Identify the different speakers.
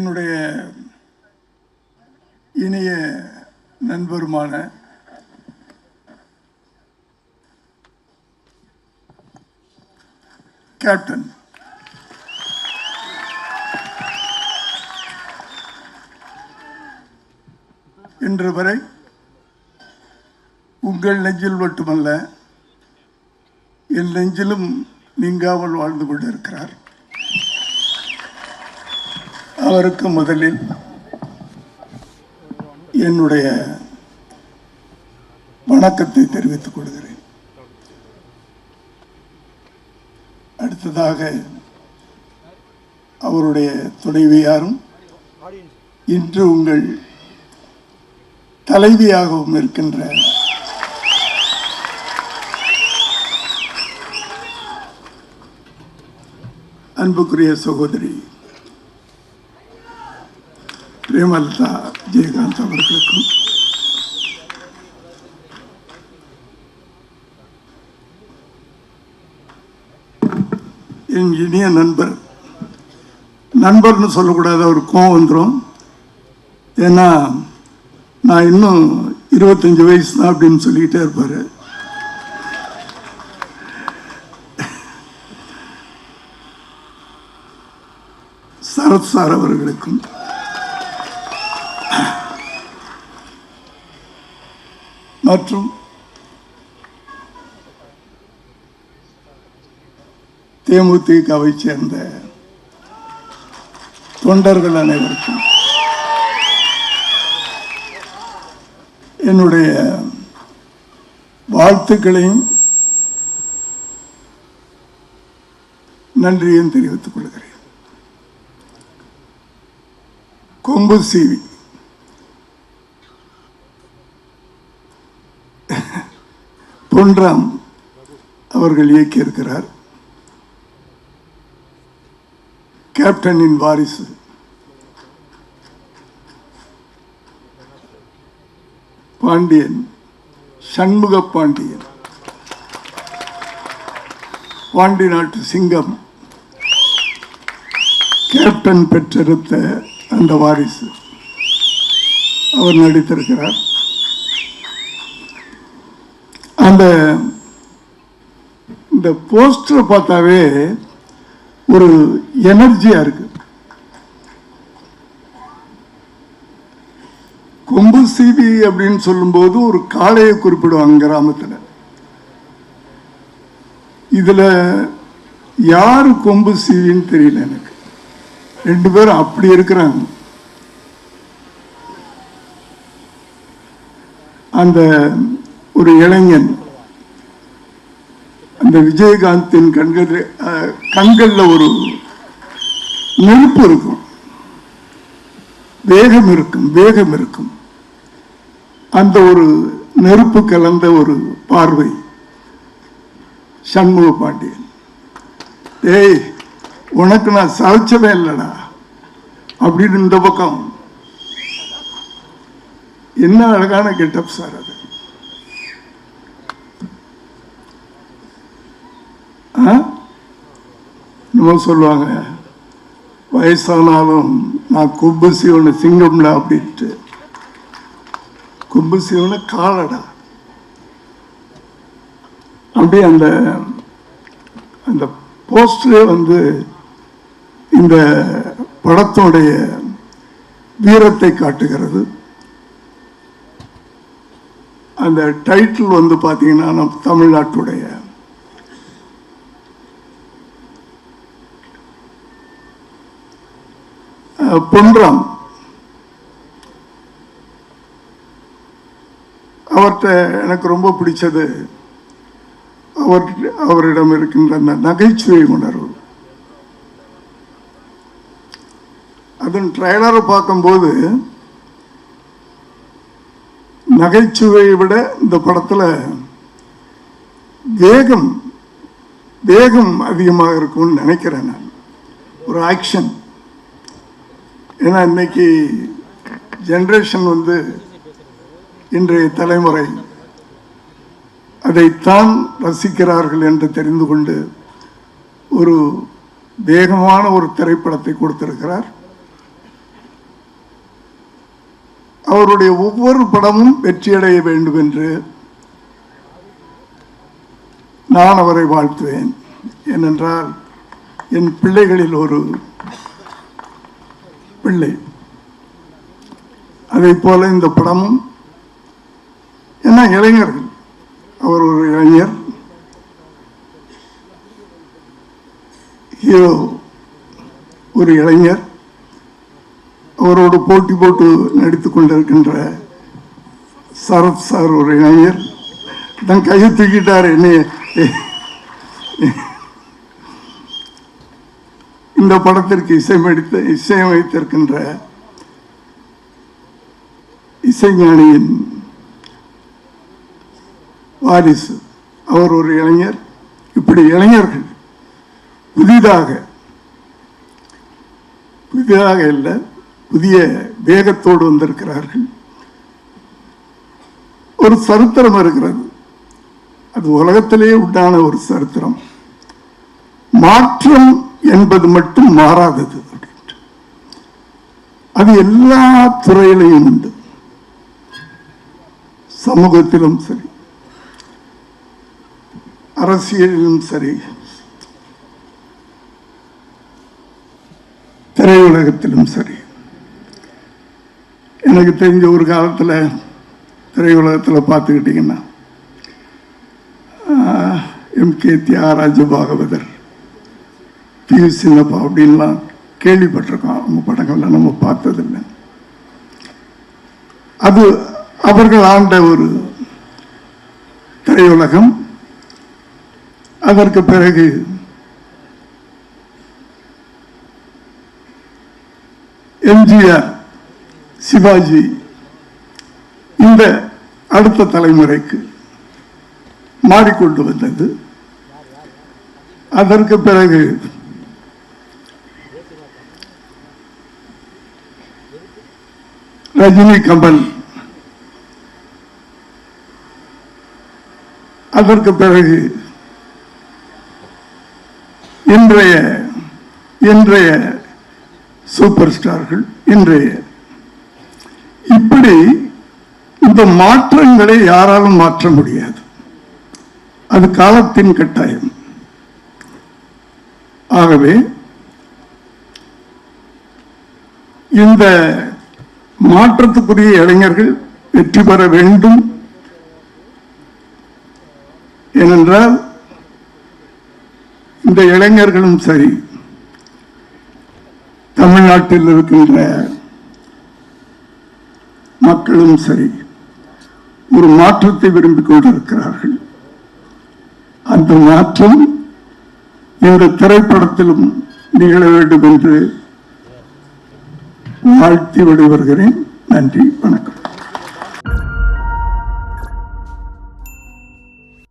Speaker 1: என்னுடைய இனிய நண்பருமான கேப்டன் இன்று வரை உங்கள் நெஞ்சில் மட்டுமல்ல என் நெஞ்சிலும் நீங்காமல் வாழ்ந்து கொண்டிருக்கிறார். அவருக்கு முதலில் என்னுடைய வணக்கத்தை தெரிவித்துக் கொள்கிறேன். அடுத்ததாக அவருடைய துணைவியாரும் இன்று உங்கள் தலைவியாகவும் இருக்கின்ற அன்புக்குரிய சகோதரி பிரேமலதா ஜெயகாந்த் அவர்களுக்கும் என் இனிய நண்பர்னு சொல்லக்கூடாது, அவர் கோவம் வந்துடும். ஏன்னா நான் இன்னும் 25 வயசு தான் அப்படின்னு சொல்லிக்கிட்டே இருப்பார். சரத் சார் அவர்களுக்கும் மற்றும் தேமுதிகவை சேர்ந்த தொண்டர்கள் அனைவருக்கும் என்னுடைய வாழ்த்துக்களையும் நன்றியையும் தெரிவித்துக் கொள்கிறேன். கொம்பு சீவி பொன்ராம் அவர்கள் இயக்கியிருக்கிறார். கேப்டனின் வாரிசு பாண்டியன், சண்முக பாண்டியன், பாண்டி நாட்டு சிங்கம், கேப்டன் பெற்றெடுத்த அந்த வாரிசு அவர் நடித்திருக்கிறார். இந்த போஸ்டர் பார்த்தாவே ஒரு எனர்ஜியா இருக்கு. கொம்பு சீவி அப்படின்னு சொல்லும்போது ஒரு காளையை குறிப்பிடுவாங்க கிராமத்தில். இதுல யாரு கொம்பு சீவின்னு தெரியல எனக்கு. 2 பேரும் அப்படி இருக்கிறாங்க. அந்த ஒரு இளைஞன் அந்த விஜயகாந்தின் கண்கள்ல ஒரு நெருப்பு இருக்கும், வேகம் இருக்கும். அந்த ஒரு நெருப்பு கலந்த ஒரு பார்வை சண்முக பாண்டியன். ஏய், உனக்கு நான் சமைச்சவே இல்லடா அப்படின்னு இந்த பக்கம். என்ன அழகான கெட்டப் சார் அது. நம்ம சொல்லுவாங்க வயசானாலும் நான் கொம்பு சீவன சிங்கம்ல அப்படின்ட்டு. கொம்பு சீவன காலடா அப்படியே அந்த போஸ்டரே இந்த படத்தோடைய வீரத்தை காட்டுகிறது. அந்த டைட்டில் பார்த்தீங்கன்னா நம்ம தமிழ்நாட்டுடைய பொன்ராம். அவர்கிட்ட எனக்கு ரொம்ப பிடிச்சது அவரிடம் இருக்கின்ற அந்த நகைச்சுவை உணர்வு. அதன் ட்ரைலரை பார்க்கும்போது நகைச்சுவையை விட இந்த படத்தில் வேகம் அதிகமாக இருக்கும்னு நினைக்கிறேன் நான். ஒரு ஆக்ஷன். ஏன்னா இன்னைக்கு ஜென்ரேஷன் இன்றைய தலைமுறை அதைத்தான் ரசிக்கிறார்கள் என்று தெரிந்து கொண்டு ஒரு வேகமான ஒரு திரைப்படத்தை கொடுத்திருக்கிறார். அவருடைய ஒவ்வொரு படமும் வெற்றியடைய வேண்டும் என்று நான் அவரை வாழ்த்துவேன். ஏனென்றால் என் பிள்ளைகளில் ஒரு பிள்ளை. அதை போல இந்த படமும் என்ன இளைஞர்கள், அவர் ஒரு இளைஞர், ஹீரோ ஒரு இளைஞர், அவரோடு போட்டி போட்டு நடித்துக் கொண்டிருக்கின்ற சரத் சார் ஒரு இளைஞர். தன் கையை தூக்கிட்டார். என்ன இந்த படத்திற்கு இசையமைத்திருக்கின்ற இசைஞானியின் வாரிசு, அவர் ஒரு இளைஞர். இப்படி இளைஞர்கள் புதிதாக இல்லை, புதிய வேகத்தோடு வந்திருக்கிறார்கள். ஒரு சரித்திரம் இருக்கிறது, அது உலகத்திலேயே உண்டான ஒரு சரித்திரம். மாற்றம் என்பது மட்டும் மாறாதது. அது எல்லா துறையிலையும் உண்டு. சமூகத்திலும் சரி, அரசியலிலும் சரி, திரையுலகத்திலும் சரி. எனக்கு தெரிஞ்ச ஒரு காலத்தில் திரையுலகத்தில் பார்த்துக்கிட்டிங்கன்னா எம்.கே. தியாகராஜ பாகவதர், பி. சின்னப்பா அப்படின்லாம் கேள்விப்பட்டிருக்கோம். அவங்க படங்கள்லாம் நம்ம பார்த்ததில்லை. அது அவர்கள் ஆண்ட ஒரு திரையுலகம். அதற்கு பிறகு எம்ஜிஆர், சிவாஜி, இந்த அடுத்த தலைமுறைக்கு மாறிக்கொண்டு வந்தது. அதற்கு பிறகு ரஜினி, கமல், அதற்கு பிறகு இன்றைய சூப்பர் ஸ்டார்கள், இப்படி இந்த மாற்றங்களை யாராலும் மாற்ற முடியாது. அது காலத்தின் கட்டாயம். ஆகவே இந்த மாற்றத்துக்குரிய இளைஞர்கள் வெற்றி பெற வேண்டும். ஏனென்றால் இந்த இளைஞர்களும் சரி, தமிழ்நாட்டில் இருக்கின்ற மக்களும் சரி, ஒரு மாற்றத்தை விரும்பிக் கொண்டிருக்கிறார்கள். அந்த மாற்றம் இந்த திரைப்படத்திலும் நிகழ வேண்டும் என்று வாழ்த்தி விடைபெறுகிறேன். நன்றி, வணக்கம்.